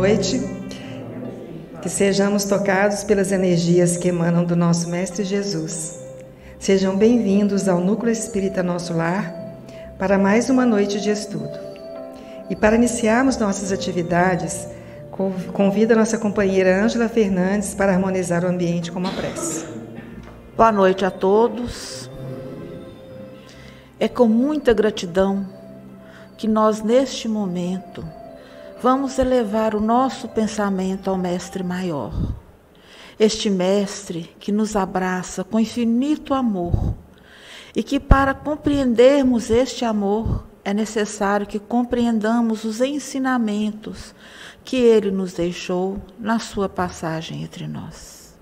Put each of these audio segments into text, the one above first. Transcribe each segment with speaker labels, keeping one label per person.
Speaker 1: noite, que sejamos tocados pelas energias que emanam do nosso Mestre Jesus. Sejam bem-vindos ao Núcleo Espírita Nosso Lar para mais uma noite de estudo. E para iniciarmos nossas atividades, convido a nossa companheira Ângela Fernandes para harmonizar o ambiente com uma prece.
Speaker 2: Boa noite a todos. É com muita gratidão que nós, neste momento, vamos elevar o nosso pensamento ao Mestre Maior. Este Mestre que nos abraça com infinito amor e que, para compreendermos este amor, é necessário que compreendamos os ensinamentos que Ele nos deixou na sua passagem entre nós.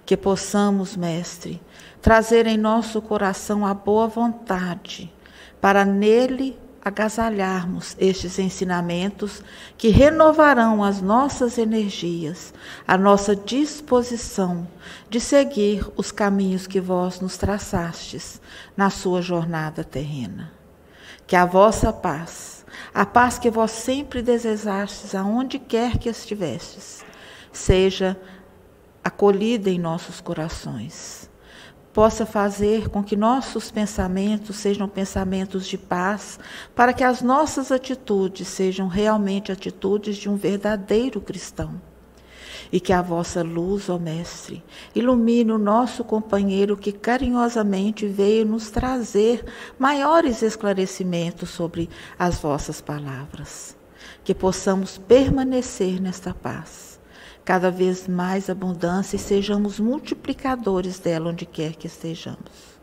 Speaker 2: Que possamos, Mestre, trazer em nosso coração a boa vontade para nele agasalharmos estes ensinamentos que renovarão as nossas energias, a nossa disposição de seguir os caminhos que vós nos traçastes na sua jornada terrena. Que a vossa paz, a paz que vós sempre desejastes aonde quer que estivestes, seja acolhida em nossos corações, possa fazer com que nossos pensamentos sejam pensamentos de paz, para que as nossas atitudes sejam realmente atitudes de um verdadeiro cristão. E que a vossa luz, ó Mestre, ilumine o nosso companheiro que carinhosamente veio nos trazer maiores esclarecimentos sobre as vossas palavras. Que possamos permanecer nesta paz, cada vez mais abundância, e sejamos multiplicadores dela onde quer que estejamos.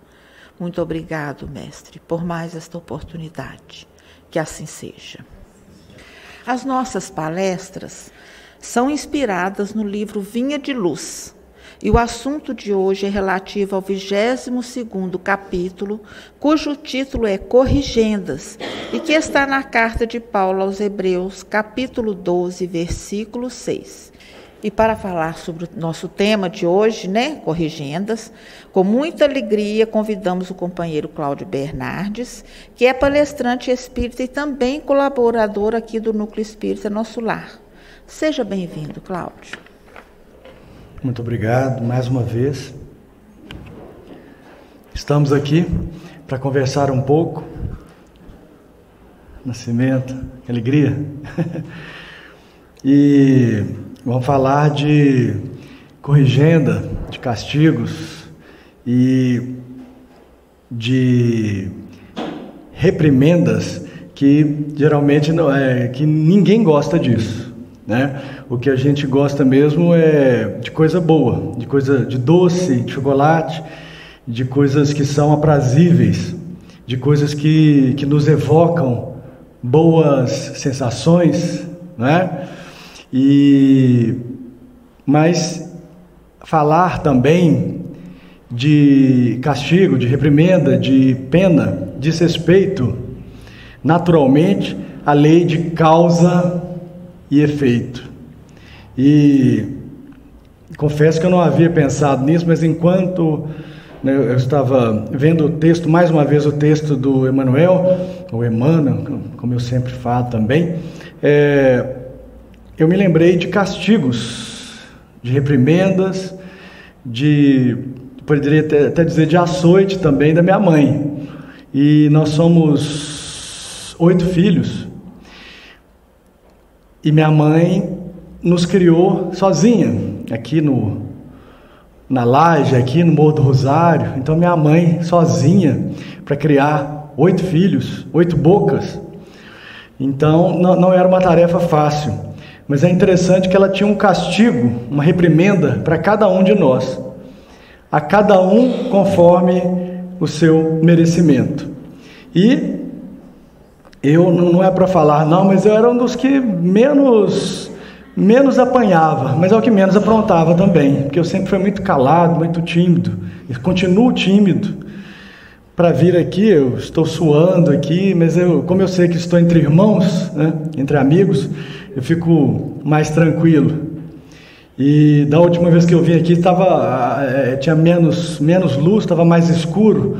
Speaker 2: Muito obrigado, Mestre, por mais esta oportunidade. Que assim seja. As nossas palestras são inspiradas no livro Vinha de Luz, e o assunto de hoje é relativo ao 22º capítulo, cujo título é Corrigendas, e que está na carta de Paulo aos Hebreus, capítulo 12, versículo 6. E para falar sobre o nosso tema de hoje, Corrigendas, com muita alegria convidamos o companheiro Cláudio Bernardes, que é palestrante espírita e também colaborador aqui do Núcleo Espírita Nosso Lar. Seja bem-vindo, Cláudio.
Speaker 3: Muito obrigado, mais uma vez. Estamos aqui para conversar um pouco. Nascimento, que alegria. E vamos falar de corrigenda, de castigos e de reprimendas, que geralmente não é, que ninguém gosta disso, né? O que a gente gosta mesmo é de coisa boa, de coisa de doce, de chocolate, de coisas que são aprazíveis, de coisas que nos evocam boas sensações, né? Mas falar também de castigo, de reprimenda, de pena, diz respeito naturalmente à lei de causa e efeito. E confesso que eu não havia pensado nisso, mas enquanto eu estava vendo o texto, mais uma vez o texto do Emmanuel, ou Emmanuel, como eu sempre falo também, eu me lembrei de castigos, de reprimendas, poderia até dizer de açoite também da minha mãe. E nós somos 8 filhos. E minha mãe nos criou sozinha, aqui na laje, aqui no Morro do Rosário. Então minha mãe sozinha, para criar 8 filhos, 8 bocas. Então não era uma tarefa fácil. Mas é interessante que ela tinha um castigo, uma reprimenda para cada um de nós, a cada um conforme o seu merecimento. E eu, não é para falar não, mas eu era um dos que menos apanhava, mas é o que menos aprontava também, porque eu sempre fui muito calado, muito tímido, e continuo tímido. Para vir aqui, eu estou suando aqui, mas como eu sei que estou entre irmãos, né, entre amigos, eu fico mais tranquilo. E da última vez que eu vim aqui tinha menos luz, estava mais escuro.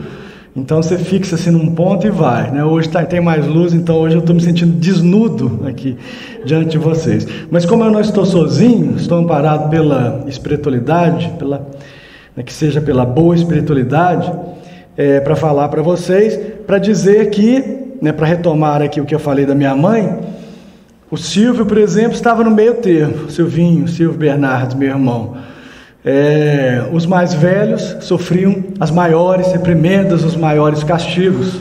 Speaker 3: Então você fixa assim num ponto e vai, né? Hoje tem mais luz, então hoje eu estou me sentindo desnudo aqui diante de vocês. Mas como eu não estou sozinho, estou amparado pela espiritualidade, que seja pela boa espiritualidade, para falar para vocês, para dizer que, para retomar aqui o que eu falei da minha mãe, o Silvio, por exemplo, estava no meio termo, Silvio Bernardes, meu irmão. Os mais velhos sofriam as maiores reprimendas, os maiores castigos,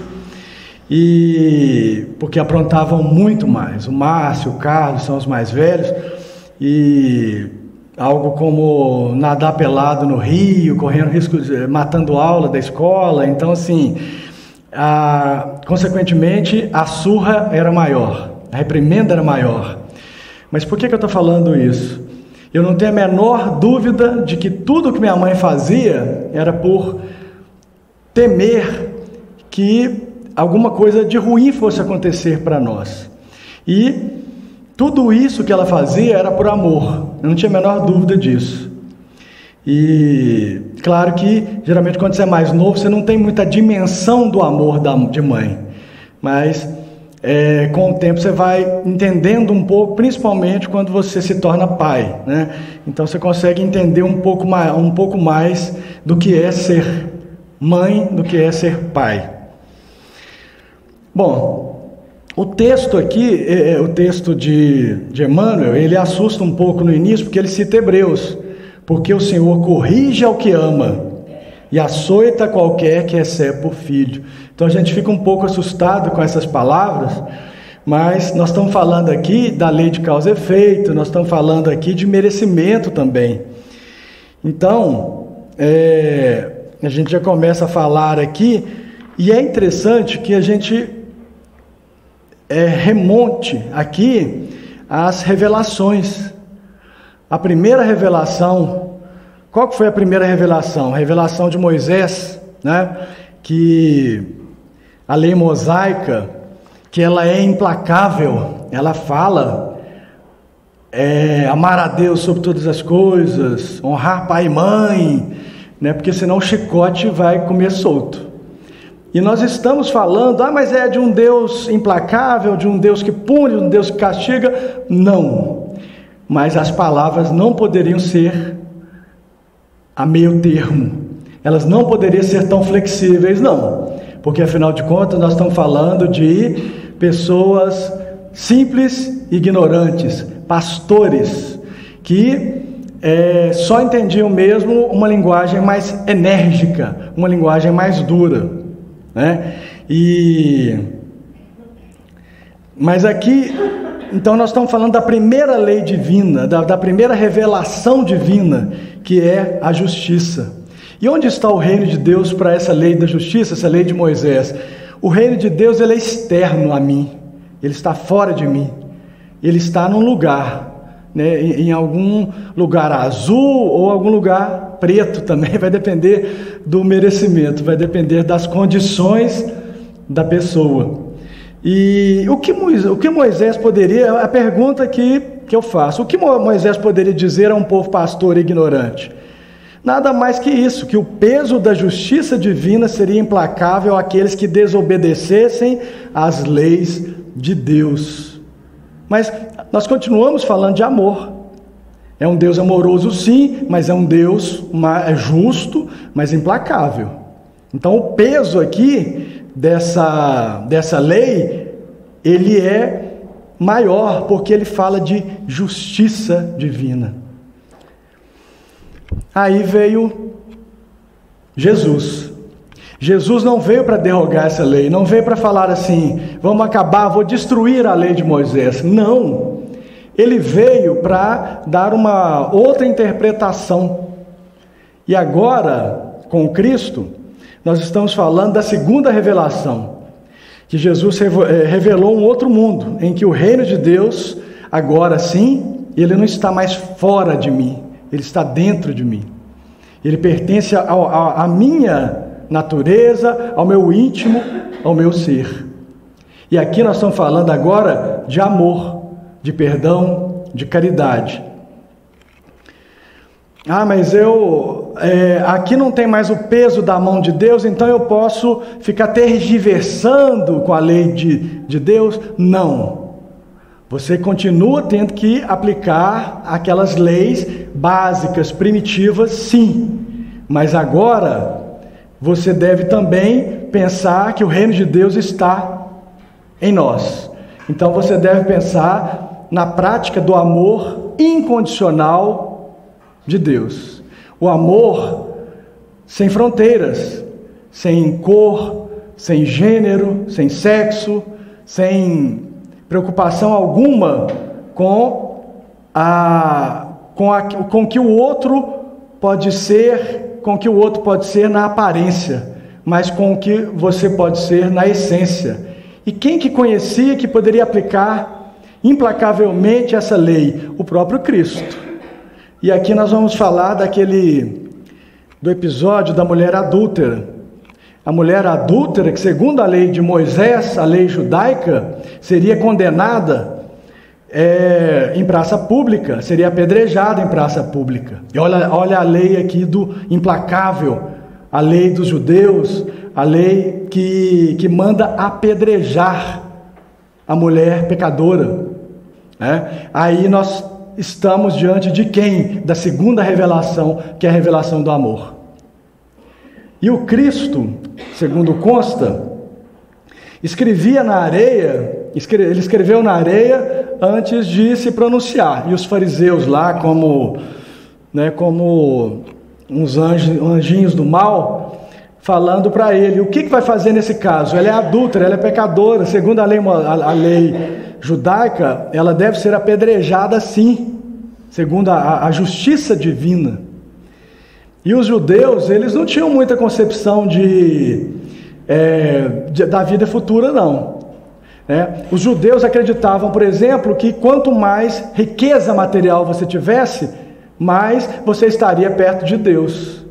Speaker 3: porque aprontavam muito mais. O Márcio, o Carlos são os mais velhos, e algo como nadar pelado no rio, correndo risco, matando aula da escola. Então, assim, consequentemente, a surra era maior, a reprimenda era maior. Mas por que eu estou falando isso? Eu não tenho a menor dúvida de que tudo que minha mãe fazia era por temer que alguma coisa de ruim fosse acontecer para nós. E tudo isso que ela fazia era por amor, eu não tinha a menor dúvida disso. E claro que, geralmente, quando você é mais novo, você não tem muita dimensão do amor de mãe, mas com o tempo você vai entendendo um pouco, principalmente quando você se torna pai, né? Então você consegue entender um pouco mais do que é ser mãe, do que é ser pai. Bom, o texto aqui, o texto de Emmanuel, ele assusta um pouco no início, porque ele cita Hebreus, porque o Senhor corrige ao que ama e açoita qualquer que recebe por filho. Então a gente fica um pouco assustado com essas palavras, mas nós estamos falando aqui da lei de causa e efeito, nós estamos falando aqui de merecimento também. Então, a gente já começa a falar aqui, e é interessante que a gente remonte aqui às revelações. A primeira revelação, qual que foi a primeira revelação? A revelação de Moisés, né? Que a lei mosaica, que ela é implacável, ela fala amar a Deus sobre todas as coisas, honrar pai e mãe, né? Porque senão o chicote vai comer solto. E nós estamos falando, mas é de um Deus implacável, de um Deus que pune, de um Deus que castiga. Não, mas as palavras não poderiam ser a meio termo, elas não poderiam ser tão flexíveis, não, porque afinal de contas nós estamos falando de pessoas simples, ignorantes, pastores, que só entendiam mesmo uma linguagem mais enérgica, uma linguagem mais dura, né? Mas aqui, então nós estamos falando da primeira lei divina, da primeira revelação divina, que é a justiça. E onde está o reino de Deus para essa lei da justiça, essa lei de Moisés? O reino de Deus, ele é externo a mim, ele está fora de mim, ele está num lugar, né, em algum lugar azul ou algum lugar preto também, vai depender do merecimento, vai depender das condições da pessoa. E o que Moisés poderia, a pergunta que eu faço, o que Moisés poderia dizer a um povo pastor ignorante? Nada mais que isso, que o peso da justiça divina seria implacável àqueles que desobedecessem às leis de Deus. Mas nós continuamos falando de amor. É um Deus amoroso, sim, mas é um Deus justo, mas implacável. Então o peso aqui dessa lei, ele é maior, porque ele fala de justiça divina. Aí veio Jesus. Jesus não veio para derrogar essa lei, não veio para falar assim, vamos acabar, vou destruir a lei de Moisés. Não, ele veio para dar uma outra interpretação. E agora, com Cristo, nós estamos falando da segunda revelação, que Jesus revelou um outro mundo, em que o reino de Deus, agora sim, ele não está mais fora de mim, ele está dentro de mim. Ele pertence à minha natureza, ao meu íntimo, ao meu ser. E aqui nós estamos falando agora de amor, de perdão, de caridade. Mas eu aqui não tem mais o peso da mão de Deus, então eu posso ficar tergiversando com a lei de Deus? Não. Você continua tendo que aplicar aquelas leis básicas, primitivas, sim. Mas agora você deve também pensar que o reino de Deus está em nós. Então você deve pensar na prática do amor incondicional de Deus. O amor sem fronteiras, sem cor, sem gênero, sem sexo, sem preocupação alguma com que o outro pode ser, com que o outro pode ser na aparência, mas com o que você pode ser na essência. E quem que conhecia que poderia aplicar implacavelmente essa lei? O próprio Cristo. E aqui nós vamos falar do episódio da mulher adúltera. A mulher adúltera, que segundo a lei de Moisés, a lei judaica, seria condenada em praça pública, seria apedrejada em praça pública. E olha a lei aqui do implacável, a lei dos judeus, a lei que manda apedrejar a mulher pecadora. Aí nós estamos diante de quem? Da segunda revelação, que é a revelação do amor. E o Cristo, segundo consta, escrevia na areia, ele escreveu na areia antes de se pronunciar. E os fariseus lá, como uns anjinhos do mal, falando para ele, o que vai fazer nesse caso? Ela é adúltera, ela é pecadora, segundo a lei judaica, ela deve ser apedrejada sim, segundo a justiça divina. E os judeus, eles não tinham muita concepção da vida futura, não. Os judeus acreditavam, por exemplo, que quanto mais riqueza material você tivesse, mais você estaria perto de Deus.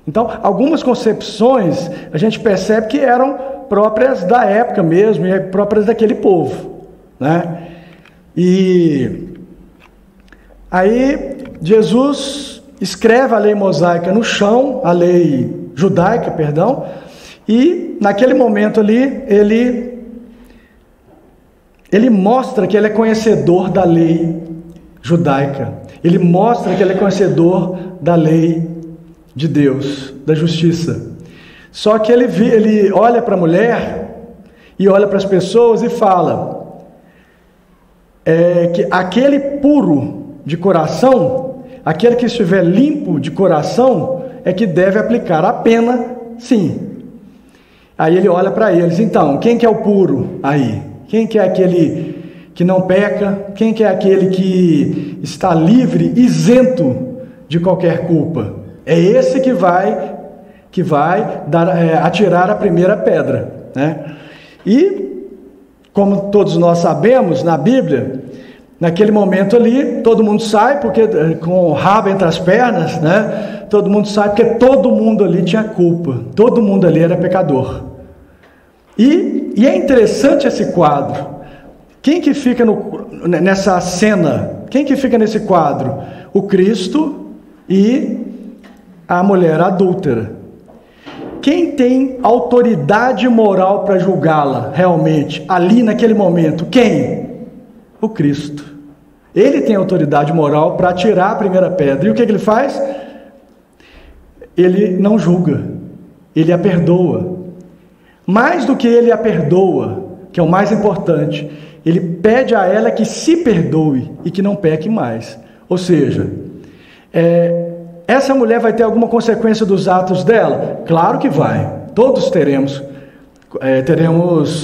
Speaker 3: Então, algumas concepções a gente percebe que eram próprias da época mesmo, e próprias daquele povo. E aí Jesus escreve a lei mosaica no chão, a lei judaica, perdão, e naquele momento ali ele mostra que ele é conhecedor da lei judaica, ele mostra que ele é conhecedor da lei de Deus, da justiça. Só que ele olha para a mulher e olha para as pessoas e fala que aquele puro de coração, aquele que estiver limpo de coração, é que deve aplicar a pena, sim. Aí ele olha para eles, então, quem que é o puro aí? Quem que é aquele que não peca? Quem que é aquele que está livre, isento de qualquer culpa? É esse que vai atirar a primeira pedra, E, como todos nós sabemos, na Bíblia, naquele momento ali, todo mundo sai, porque com o rabo entre as pernas, todo mundo sai, porque todo mundo ali tinha culpa, todo mundo ali era pecador. E é interessante esse quadro. Quem que fica nessa cena? Quem que fica nesse quadro? O Cristo e a mulher adúltera. Quem tem autoridade moral para julgá-la realmente, ali naquele momento? Quem? O Cristo. Ele tem autoridade moral para atirar a primeira pedra. E o que ele faz? Ele não julga, ele a perdoa. Mais do que ele a perdoa, que é o mais importante, ele pede a ela que se perdoe e que não peque mais. Ou seja, essa mulher vai ter alguma consequência dos atos dela? Claro que vai. Todos teremos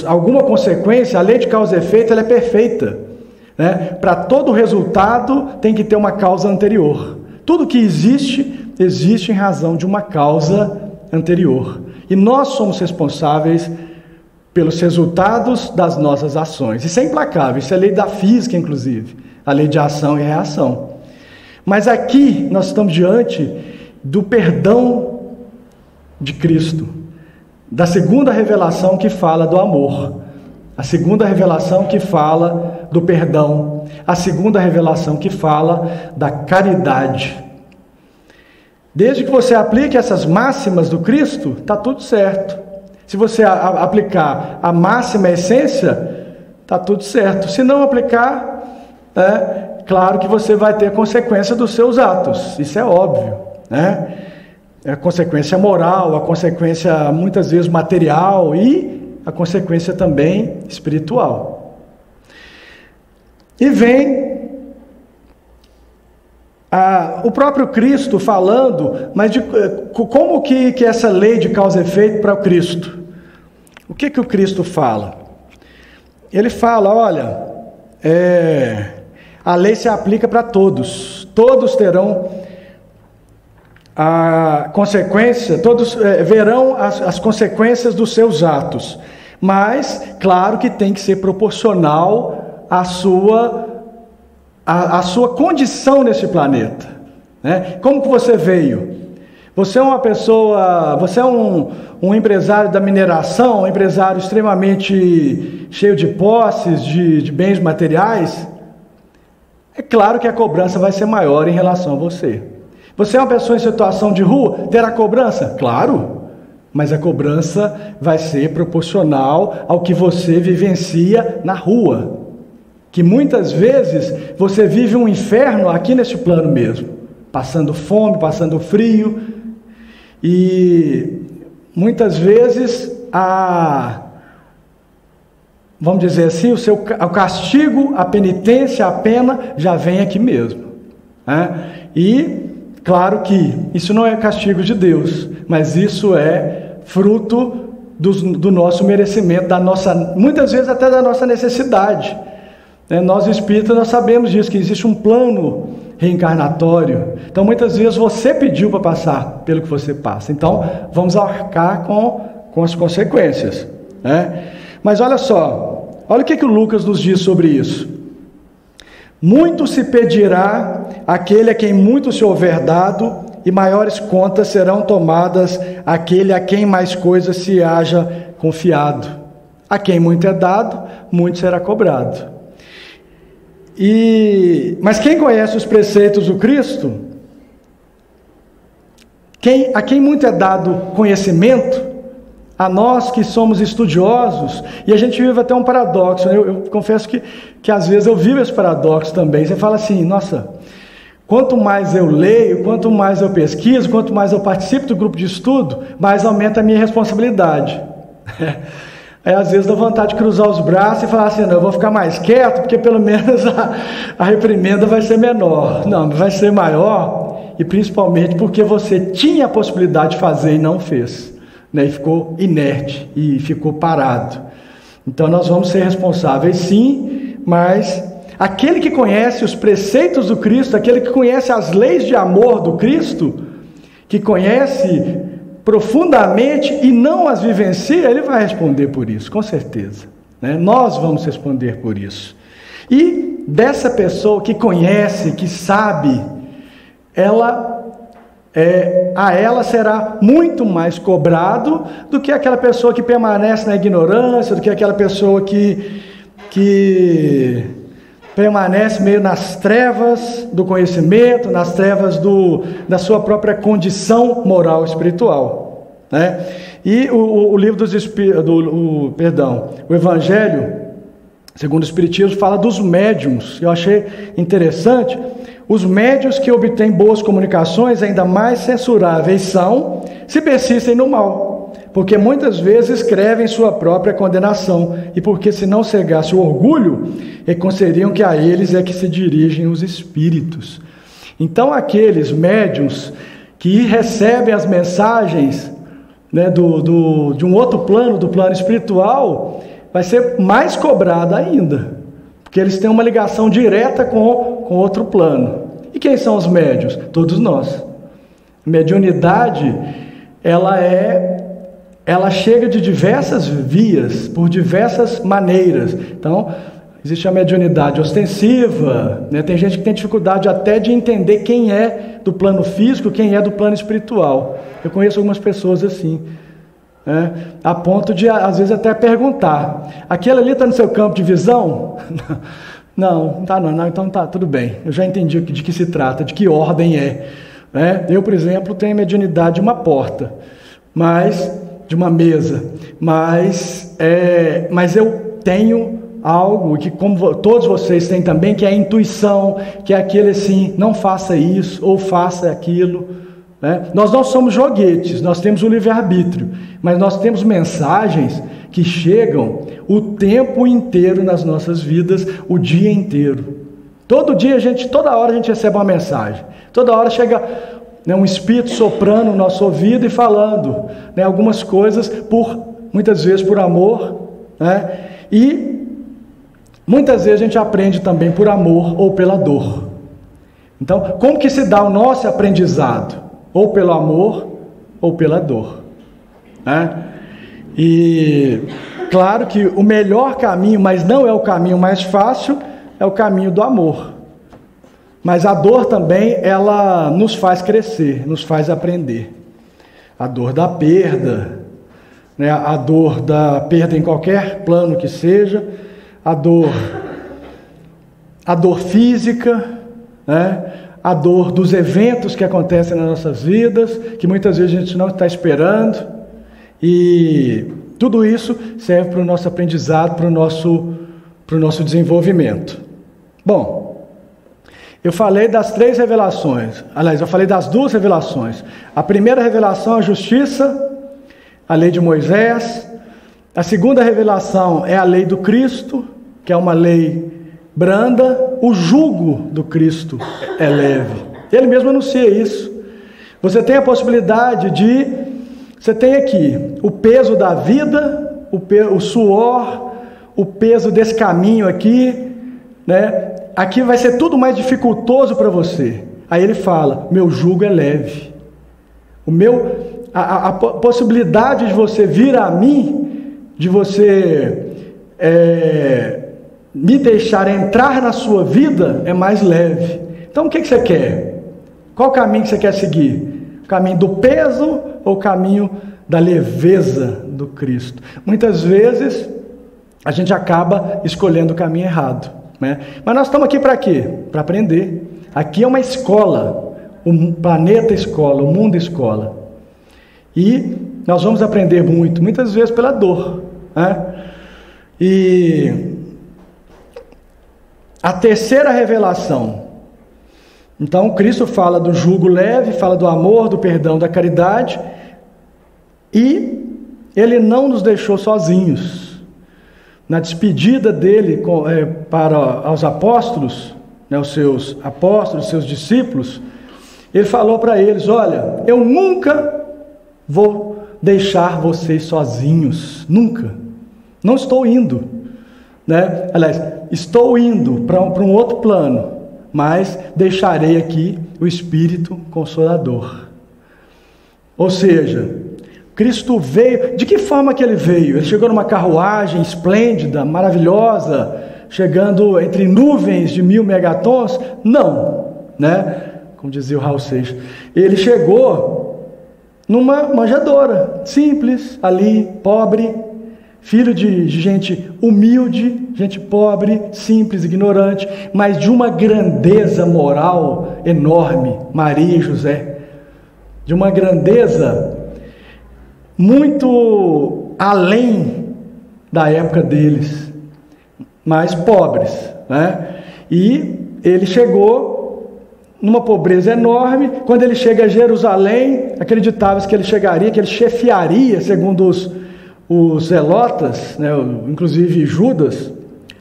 Speaker 3: alguma consequência. A lei de causa e efeito ela é perfeita. Para todo resultado tem que ter uma causa anterior. Tudo que existe em razão de uma causa anterior. E nós somos responsáveis pelos resultados das nossas ações. Isso é implacável, isso é lei da física, inclusive, a lei de ação e reação. Mas aqui nós estamos diante do perdão de Cristo, da segunda revelação que fala do amor, a segunda revelação que fala do perdão, a segunda revelação que fala da caridade. Desde que você aplique essas máximas do Cristo, está tudo certo. Se você aplicar a máxima essência, está tudo certo. Se não aplicar, claro que você vai ter consequência dos seus atos. Isso é óbvio, né? É a consequência moral, a consequência muitas vezes material e a consequência também espiritual. E vem o próprio Cristo falando, mas de como que essa lei de causa e efeito para o Cristo? O que o Cristo fala? Ele fala, olha, a lei se aplica para todos terão a consequência, todos verão as consequências dos seus atos, mas, claro que tem que ser proporcional à sua condição nesse planeta, né? Como que você veio? Você é uma pessoa, você é um empresário da mineração, um empresário extremamente cheio de posses, de bens materiais? É claro que a cobrança vai ser maior em relação a você. Você é uma pessoa em situação de rua, terá cobrança? Claro, mas a cobrança vai ser proporcional ao que você vivencia na rua. Que muitas vezes você vive um inferno aqui neste plano mesmo, passando fome, passando frio, e muitas vezes vamos dizer assim, o castigo, a penitência, a pena já vem aqui mesmo, né? E claro que isso não é castigo de Deus, mas isso é fruto do nosso merecimento, muitas vezes até da nossa necessidade. Nós espíritas, nós sabemos disso, que existe um plano reencarnatório. Então muitas vezes você pediu para passar pelo que você passa, então vamos arcar com as consequências, né? Mas olha só, olha o que o Lucas nos diz sobre isso. Muito se pedirá àquele a quem muito se houver dado, e maiores contas serão tomadas àquele a quem mais coisas se haja confiado. A quem muito é dado, muito será cobrado. Mas quem conhece os preceitos do Cristo, a quem muito é dado conhecimento, a nós que somos estudiosos, e a gente vive até um paradoxo, né? Eu confesso que às vezes eu vivo esse paradoxo também. Você fala assim, nossa, quanto mais eu leio, quanto mais eu pesquiso, quanto mais eu participo do grupo de estudo, mais aumenta a minha responsabilidade. Aí às vezes dá vontade de cruzar os braços e falar assim, não, eu vou ficar mais quieto, porque pelo menos a reprimenda vai ser menor. Não, vai ser maior, e principalmente porque você tinha a possibilidade de fazer e não fez, né? E ficou inerte, e ficou parado. Então nós vamos ser responsáveis sim, mas aquele que conhece os preceitos do Cristo, aquele que conhece as leis de amor do Cristo, que conhece profundamente e não as vivencia, ele vai responder por isso, com certeza, né? Nós vamos responder por isso. E dessa pessoa que conhece, que sabe, a ela será muito mais cobrado do que aquela pessoa que permanece na ignorância, do que aquela pessoa que permanece meio nas trevas do conhecimento, nas trevas da sua própria condição moral e espiritual, né? E o livro o Evangelho segundo o Espiritismo fala dos médiuns. Eu achei interessante. Os médiuns que obtêm boas comunicações, ainda mais censuráveis são, se persistem no mal, porque muitas vezes escrevem sua própria condenação, e porque se não cegasse o orgulho, reconheceriam que a eles é que se dirigem os espíritos. Então aqueles médiuns que recebem as mensagens, né, de um outro plano, do plano espiritual, vai ser mais cobrado ainda, porque eles têm uma ligação direta com outro plano. E quem são os médiuns? Todos nós. Mediunidade, ela chega de diversas vias, por diversas maneiras. Então, existe a mediunidade ostensiva, né? Tem gente que tem dificuldade até de entender quem é do plano físico, quem é do plano espiritual. Eu conheço algumas pessoas assim, né? A ponto de, às vezes, até perguntar: aquele ali está no seu campo de visão? Não, não está não, então tá, tudo bem. Eu já entendi de que se trata, de que ordem é. né? Eu, por exemplo, tenho a mediunidade de uma porta, de uma mesa, mas eu tenho algo que, como todos vocês têm também, que é a intuição, que é aquele assim, não faça isso ou faça aquilo, né? Nós não somos joguetes, nós temos o livre-arbítrio, mas nós temos mensagens que chegam o tempo inteiro nas nossas vidas, o dia inteiro. Toda hora a gente recebe uma mensagem, toda hora chega, né, um espírito soprando no nosso ouvido e falando, né, algumas coisas, muitas vezes por amor, né? E muitas vezes a gente aprende também por amor ou pela dor. Então, como que se dá o nosso aprendizado? Ou pelo amor ou pela dor, né? E claro que o melhor caminho, mas não é o caminho mais fácil, é o caminho do amor. Mas a dor também, ela nos faz crescer, nos faz aprender. A dor da perda, né? A dor da perda em qualquer plano que seja, a dor física, né? A dor dos eventos que acontecem nas nossas vidas, que muitas vezes a gente não está esperando, e tudo isso serve para o nosso aprendizado, para o nosso desenvolvimento. Bom, eu falei das 3 revelações, aliás, eu falei das 2 revelações. A primeira revelação é a justiça, a lei de Moisés. A segunda revelação é a lei do Cristo, que é uma lei branda. O jugo do Cristo é leve. Ele mesmo anuncia isso. Você tem a possibilidade você tem aqui o peso da vida, o suor, o peso desse caminho aqui, né? Aqui vai ser tudo mais dificultoso para você. Aí ele fala, meu jugo é leve. A possibilidade de você vir a mim, de você me deixar entrar na sua vida é mais leve. Então o que você quer? Qual caminho que você quer seguir? O caminho do peso ou o caminho da leveza do Cristo? Muitas vezes a gente acaba escolhendo o caminho errado, né? Mas nós estamos aqui para quê? Para aprender. Aqui é uma escola, um planeta escola, o mundo escola. E nós vamos aprender muitas vezes pela dor, né? E a terceira revelação. Então, Cristo fala do jugo leve, fala do amor, do perdão, da caridade, e Ele não nos deixou sozinhos. Na despedida dele para os apóstolos, né, os seus apóstolos, seus discípulos, Ele falou para eles, olha, eu nunca vou deixar vocês sozinhos, nunca. Não estou indo, né? Aliás, estou indo para um outro plano, mas deixarei aqui o Espírito Consolador. Ou seja, Cristo veio, de que forma que Ele veio? Ele chegou numa carruagem esplêndida, maravilhosa, chegando entre nuvens de 1000 megatons? Não, né? Como dizia o Raul Seixas. Ele chegou numa manjedoura, simples, ali, pobre, filho de gente humilde, gente pobre, simples, ignorante, mas de uma grandeza moral enorme, Maria e José, de uma grandeza muito além da época deles, mas pobres, né? E ele chegou numa pobreza enorme. Quando ele chega a Jerusalém, acreditava-se que ele chegaria, que ele chefiaria, segundo os zelotas, né? Inclusive Judas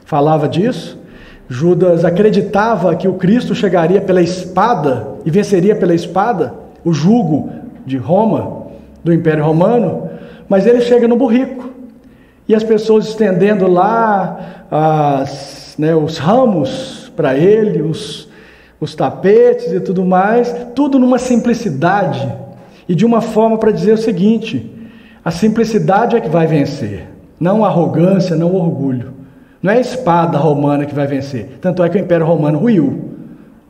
Speaker 3: falava disso. Judas acreditava que o Cristo chegaria pela espada e venceria pela espada o jugo de Roma, do Império Romano, mas ele chega no burrico, e as pessoas estendendo lá os ramos para ele, os tapetes e tudo mais, tudo numa simplicidade, e de uma forma para dizer o seguinte: a simplicidade é que vai vencer, não a arrogância, não o orgulho. Não é a espada romana que vai vencer, tanto é que o Império Romano ruiu,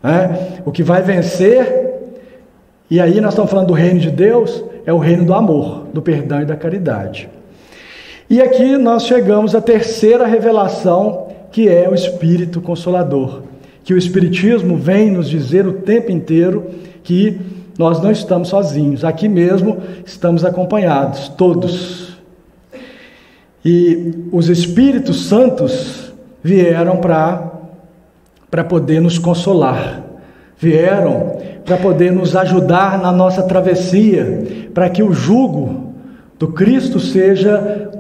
Speaker 3: né? O que vai vencer, e aí nós estamos falando do reino de Deus, é o reino do amor, do perdão e da caridade. E aqui nós chegamos à terceira revelação, que é o Espírito Consolador, que o Espiritismo vem nos dizer o tempo inteiro que nós não estamos sozinhos. Aqui mesmo estamos acompanhados, todos. E os Espíritos Santos vieram para poder nos consolar. Vieram para poder nos ajudar na nossa travessia, para que o jugo do Cristo seja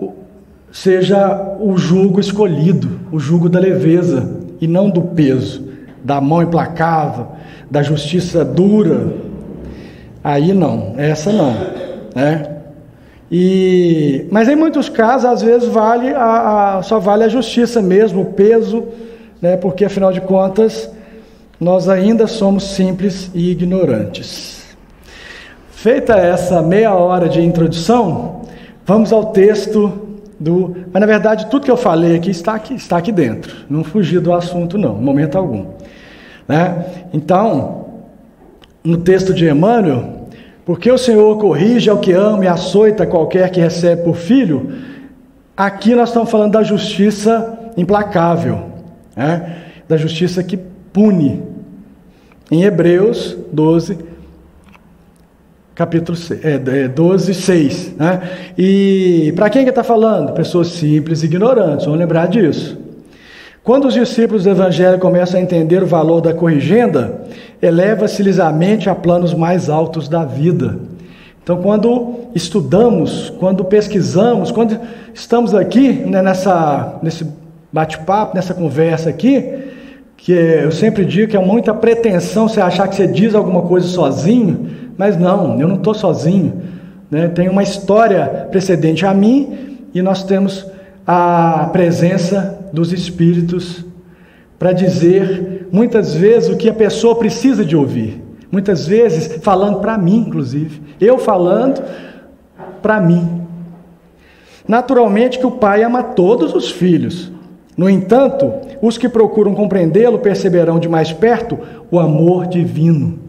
Speaker 3: o jugo escolhido, o jugo da leveza e não do peso, da mão implacável, da justiça dura. Aí não, essa não, né? Mas em muitos casos, às vezes só vale a justiça mesmo, o peso, né? Porque afinal de contas nós ainda somos simples e ignorantes. Feita essa meia hora de introdução, vamos ao texto mas na verdade tudo que eu falei aqui está aqui dentro, não fugi do assunto não, em momento algum, né? Então, no texto de Emmanuel, porque o Senhor corrige ao que ama e açoita qualquer que recebe por filho, aqui nós estamos falando da justiça implacável, né? Da justiça que pune, em Hebreus 12, capítulo 12, 6, né? E para quem que está falando? Pessoas simples e ignorantes, vamos lembrar disso. Quando os discípulos do Evangelho começam a entender o valor da corrigenda, eleva-se-lhes a mente a planos mais altos da vida. Então, quando estudamos, quando pesquisamos, quando estamos aqui, né, nesse bate-papo, nessa conversa aqui, que eu sempre digo que é muita pretensão você achar que você diz alguma coisa sozinho, mas não, eu não estou sozinho, né? Tem uma história precedente a mim e nós temos a presença dos Espíritos para dizer muitas vezes o que a pessoa precisa de ouvir, muitas vezes falando para mim, inclusive, eu falando para mim. Naturalmente que o Pai ama todos os filhos, no entanto, os que procuram compreendê-lo perceberão de mais perto o amor divino.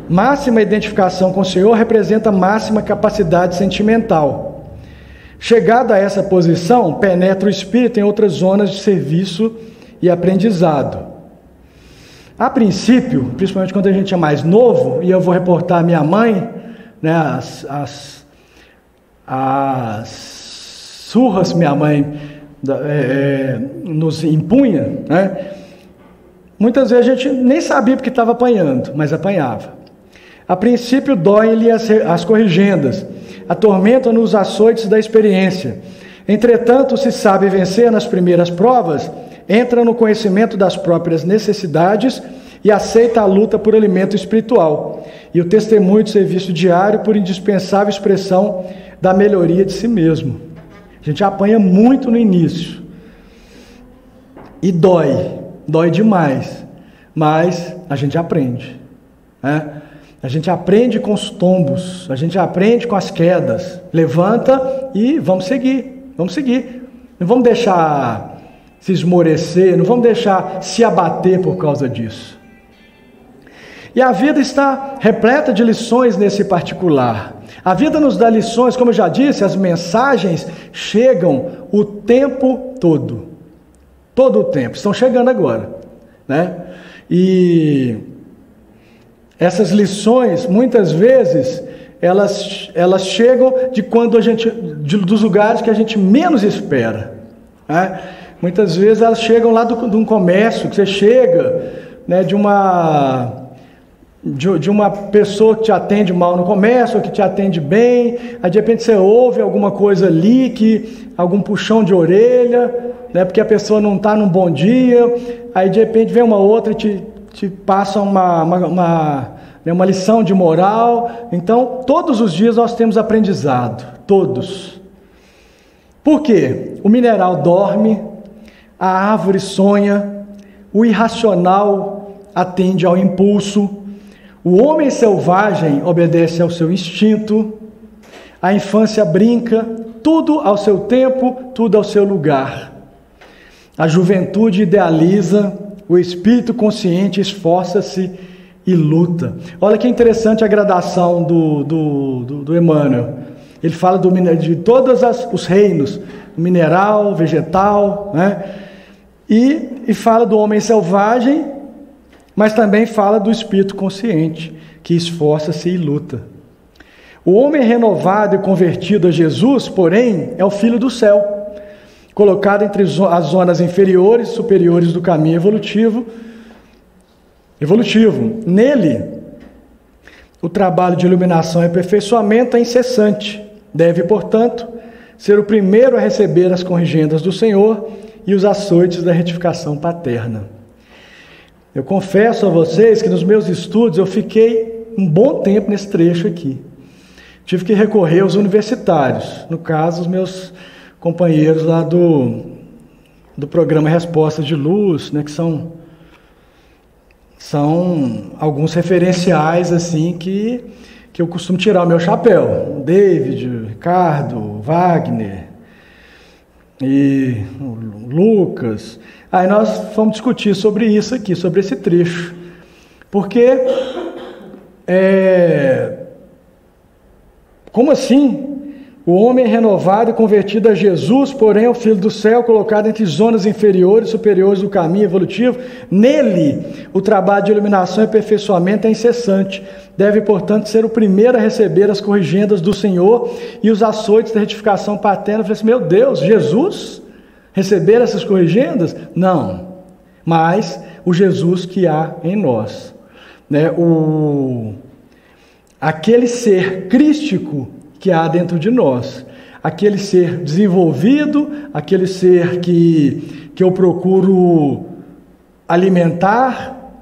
Speaker 3: Máxima identificação com o Senhor representa máxima capacidade sentimental. Chegado a essa posição, penetra o espírito em outras zonas de serviço e aprendizado. A princípio, principalmente quando a gente é mais novo, e eu vou reportar a minha mãe, né, as surras que minha mãe nos impunha, né? Muitas vezes a gente nem sabia porque estava apanhando, mas apanhava. A princípio doem-lhe as corrigendas, atormentam-nos os açoites da experiência. Entretanto, se sabe vencer nas primeiras provas, entra no conhecimento das próprias necessidades e aceita a luta por alimento espiritual e o testemunho de serviço diário por indispensável expressão da melhoria de si mesmo. A gente apanha muito no início e dói demais, mas a gente aprende, né? A gente aprende com os tombos, a gente aprende com as quedas, levanta e vamos seguir, não vamos deixar se esmorecer, não vamos deixar se abater por causa disso. E a vida está repleta de lições nesse particular. A vida nos dá lições, como eu já disse, as mensagens chegam o tempo todo o tempo, estão chegando agora, né? E essas lições, muitas vezes, elas chegam dos lugares que a gente menos espera, né? Muitas vezes elas chegam lá de um comércio, que você chega, né, de uma pessoa que te atende mal no comércio, ou que te atende bem, aí de repente você ouve alguma coisa ali, algum puxão de orelha, né, porque a pessoa não está num bom dia, aí de repente vem uma outra e te passa uma lição de moral. Então, todos os dias nós temos aprendizado, todos. Por quê? O mineral dorme, a árvore sonha, o irracional atende ao impulso, o homem selvagem obedece ao seu instinto, a infância brinca, tudo ao seu tempo, tudo ao seu lugar. A juventude idealiza, o espírito consciente esforça-se e luta. Olha que interessante a gradação do Emmanuel. Ele fala de todos os reinos, mineral, vegetal, né? E fala do homem selvagem, mas também fala do espírito consciente, que esforça-se e luta. O homem renovado e convertido a Jesus, porém, é o filho do céu, colocado entre as zonas inferiores e superiores do caminho evolutivo. Nele, o trabalho de iluminação e aperfeiçoamento é incessante. Deve, portanto, ser o primeiro a receber as corrigendas do Senhor e os açoites da retificação paterna. Eu confesso a vocês que nos meus estudos eu fiquei um bom tempo nesse trecho aqui. Tive que recorrer aos universitários, no caso, os meus companheiros lá do programa Respostas de Luz, né, que são alguns referenciais assim que eu costumo tirar o meu chapéu. David, Ricardo, Wagner e o Lucas. Aí nós vamos discutir sobre isso aqui, sobre esse trecho. Porque, como assim? O homem é renovado e convertido a Jesus, porém é o Filho do céu, colocado entre zonas inferiores e superiores do caminho evolutivo. Nele, o trabalho de iluminação e aperfeiçoamento é incessante. Deve, portanto, ser o primeiro a receber as corrigendas do Senhor e os açoites da retificação paterna. Eu falei assim, meu Deus, Jesus receber essas corrigendas? Não, mas o Jesus que há em nós, né? Aquele ser crístico que há dentro de nós, aquele ser desenvolvido, aquele ser que eu procuro alimentar,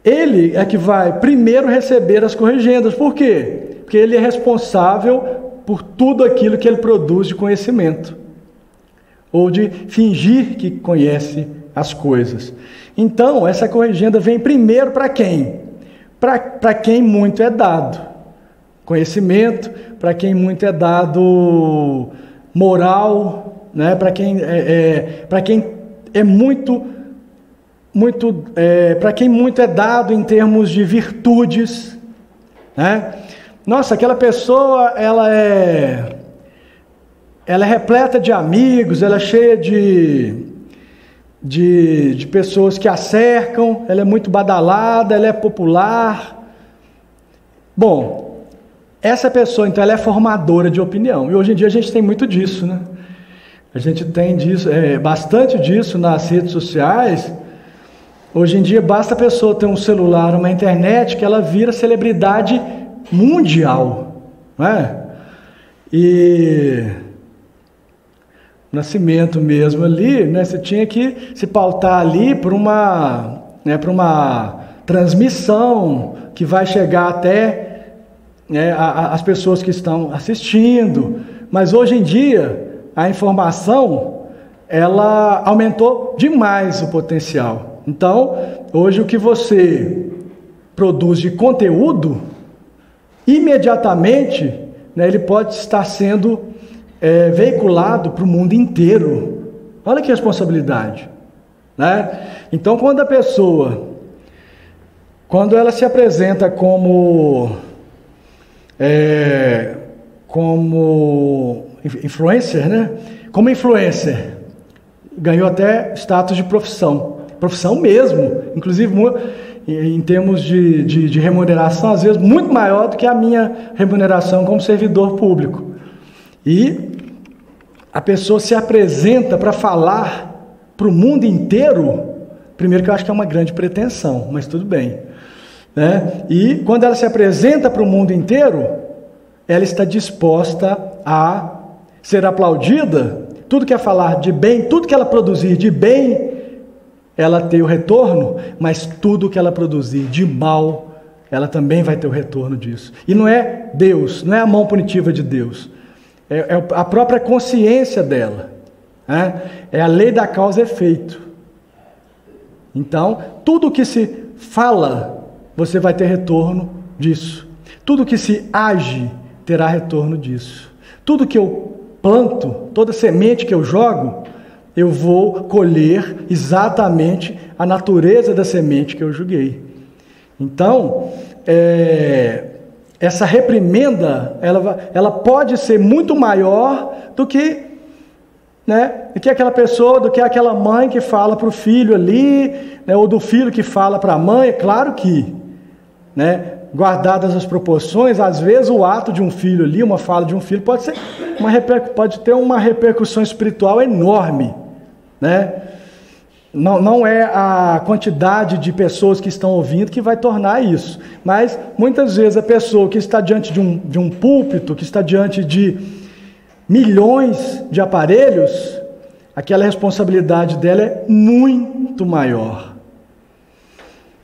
Speaker 3: ele é que vai primeiro receber as corrigendas. Por quê? Porque ele é responsável por tudo aquilo que ele produz de conhecimento, ou de fingir que conhece as coisas. Então, essa corrigenda vem primeiro para quem? Para quem muito é dado conhecimento, para quem muito é dado moral, né? Para quem é muito para quem muito é dado em termos de virtudes, né? Nossa, aquela pessoa ela é repleta de amigos, ela é cheia de pessoas que a cercam, ela é muito badalada, ela é popular. Bom, essa pessoa, então, ela é formadora de opinião. E hoje em dia a gente tem muito disso, né? A gente tem disso, bastante disso nas redes sociais. Hoje em dia basta a pessoa ter um celular, uma internet, que ela vira celebridade mundial, né? E Nascimento mesmo ali, né? Você tinha que se pautar ali por uma transmissão que vai chegar até as pessoas que estão assistindo. Mas hoje em dia a informação ela aumentou demais o potencial. Então hoje o que você produz de conteúdo imediatamente, né, ele pode estar sendo veiculado para o mundo inteiro. Olha que responsabilidade, né? Então quando ela se apresenta como influencer, né? Como influencer, ganhou até status de profissão mesmo, inclusive em termos de remuneração, às vezes muito maior do que a minha remuneração como servidor público. E a pessoa se apresenta para falar para o mundo inteiro. Primeiro que eu acho que é uma grande pretensão, mas tudo bem, né? E quando ela se apresenta para o mundo inteiro, ela está disposta a ser aplaudida. Tudo que é falar de bem, tudo que ela produzir de bem, ela tem o retorno, mas tudo que ela produzir de mal, ela também vai ter o retorno disso. E não é Deus, não é a mão punitiva de Deus, é a própria consciência dela, né? É a lei da causa e efeito. Então, tudo que se fala, você vai ter retorno disso. Tudo que se age, terá retorno disso. Tudo que eu planto, toda semente que eu jogo, eu vou colher exatamente a natureza da semente que eu joguei. Então, essa reprimenda, ela pode ser muito maior do que né, do que aquela pessoa, do que aquela mãe que fala para o filho ali, né, ou do filho que fala para a mãe. É claro que, né, guardadas as proporções, às vezes o ato de um filho ali, uma fala de um filho, pode ter uma repercussão espiritual enorme, né? Não é a quantidade de pessoas que estão ouvindo que vai tornar isso, mas muitas vezes a pessoa que está diante de um púlpito, que está diante de milhões de aparelhos, aquela responsabilidade dela é muito maior.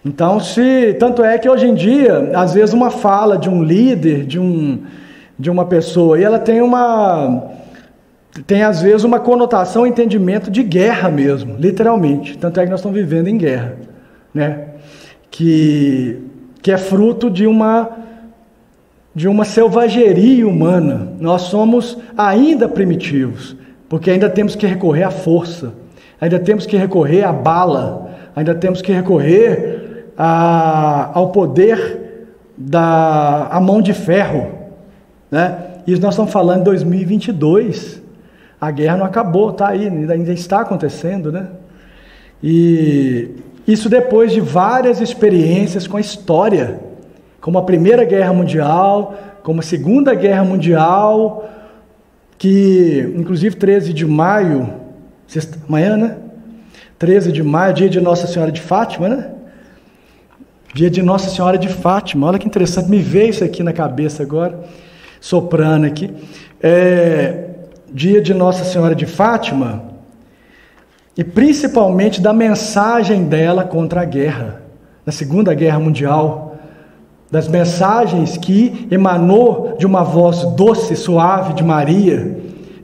Speaker 3: Então, tanto é que hoje em dia, às vezes uma fala de um líder, de uma pessoa, e ela tem às vezes uma conotação, um entendimento de guerra mesmo, literalmente. Tanto é que nós estamos vivendo em guerra, né? Que é fruto de uma selvageria humana. Nós somos ainda primitivos, porque ainda temos que recorrer à força, ainda temos que recorrer à bala, ainda temos que recorrer ao poder da mão de ferro, né? E nós estamos falando em 2022, a guerra não acabou, está aí, ainda está acontecendo, né? E isso depois de várias experiências com a história, como a Primeira Guerra Mundial, como a Segunda Guerra Mundial, que inclusive 13 de maio, amanhã, né? 13 de maio, dia de Nossa Senhora de Fátima, né? Dia de Nossa Senhora de Fátima, olha que interessante, me veio isso aqui na cabeça agora, soprando aqui. Dia de Nossa Senhora de Fátima, e principalmente da mensagem dela contra a guerra, na Segunda Guerra Mundial, das mensagens que emanou de uma voz doce, suave de Maria,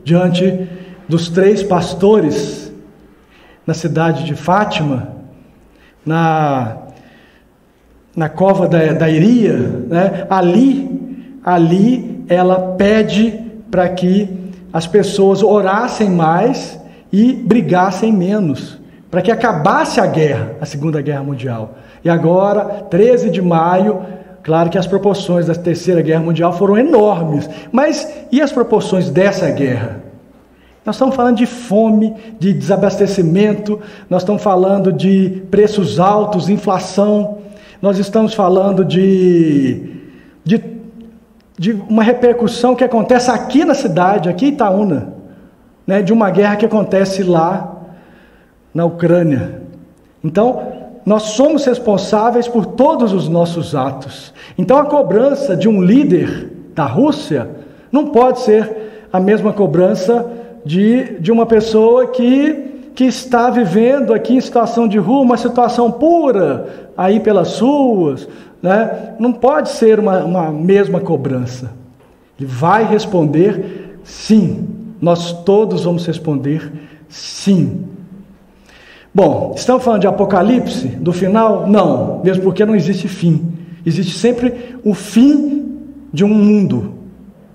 Speaker 3: diante dos 3 pastores, na cidade de Fátima, na cova da Iria, né? Ali ela pede para que as pessoas orassem mais e brigassem menos, para que acabasse a guerra, a Segunda Guerra Mundial. E agora, 13 de maio, claro que as proporções da Terceira Guerra Mundial foram enormes, mas e as proporções dessa guerra? Nós estamos falando de fome, de desabastecimento, nós estamos falando de preços altos, inflação, nós estamos falando de uma repercussão que acontece aqui na cidade, aqui em Itaúna, né, de uma guerra que acontece lá na Ucrânia. Então, nós somos responsáveis por todos os nossos atos. Então, a cobrança de um líder da Rússia não pode ser a mesma cobrança de uma pessoa que está vivendo aqui em situação de rua, uma situação pura, aí pelas ruas, né? Não pode ser uma mesma cobrança. Ele vai responder sim. Nós todos vamos responder sim. Bom, estamos falando de Apocalipse, do final? Não, mesmo porque não existe fim. Existe sempre o fim de um mundo,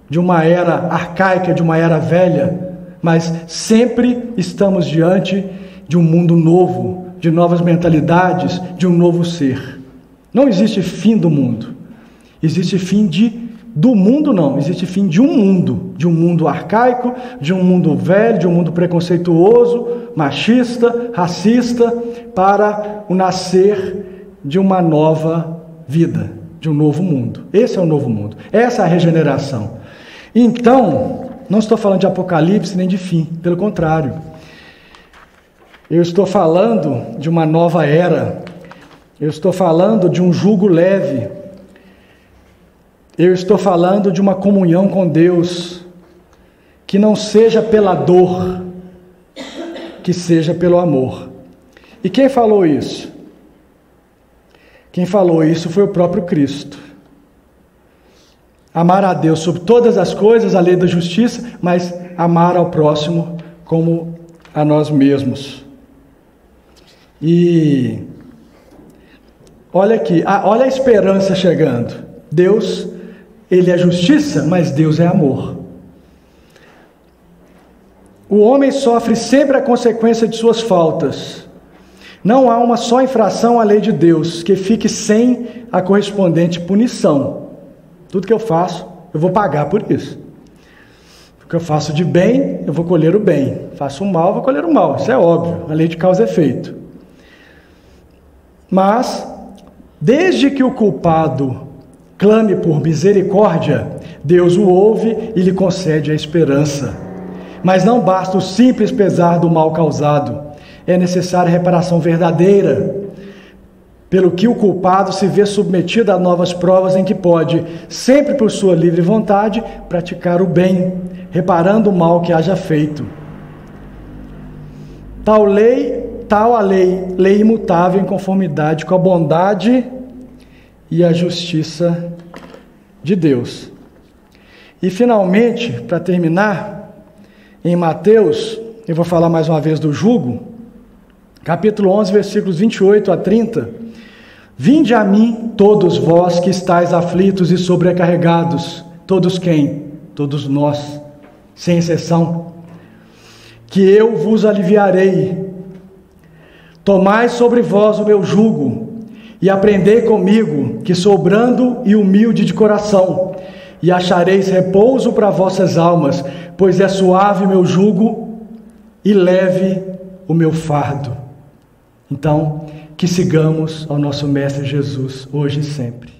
Speaker 3: de uma era arcaica, de uma era velha, mas sempre estamos diante de um mundo novo, de novas mentalidades, de um novo ser. Não existe fim do mundo. Existe fim do mundo, não. Existe fim de um mundo arcaico, de um mundo velho, de um mundo preconceituoso, machista, racista, para o nascer de uma nova vida, de um novo mundo. Esse é o novo mundo. Essa é a regeneração. Então, não estou falando de Apocalipse nem de fim, pelo contrário. Eu estou falando de uma nova era. Eu estou falando de um jugo leve. Eu estou falando de uma comunhão com Deus, que não seja pela dor, que seja pelo amor. E quem falou isso? Quem falou isso foi o próprio Cristo. Amar a Deus sobre todas as coisas, a lei da justiça, mas amar ao próximo como a nós mesmos. E olha aqui, olha a esperança chegando. Deus, Ele é justiça, mas Deus é amor. O homem sofre sempre a consequência de suas faltas. Não há uma só infração à lei de Deus que fique sem a correspondente punição. Tudo que eu faço, eu vou pagar por isso. O que eu faço de bem, eu vou colher o bem. Faço o mal, eu vou colher o mal. Isso é óbvio, a lei de causa e efeito. Mas, desde que o culpado clame por misericórdia, Deus o ouve e lhe concede a esperança. Mas não basta o simples pesar do mal causado. É necessária reparação verdadeira, pelo que o culpado se vê submetido a novas provas em que pode, sempre por sua livre vontade, praticar o bem, reparando o mal que haja feito. Tal a lei imutável em conformidade com a bondade e a justiça de Deus. E finalmente, para terminar, em Mateus, eu vou falar mais uma vez do jugo, capítulo 11, versículos 28 a 30. Vinde a mim, todos vós que estáis aflitos e sobrecarregados. Todos quem? Todos nós, sem exceção. Que eu vos aliviarei. Tomai sobre vós o meu jugo, e aprendei comigo, que sou brando e humilde de coração, e achareis repouso para vossas almas, pois é suave o meu jugo e leve o meu fardo. Então, que sigamos ao nosso Mestre Jesus, hoje e sempre.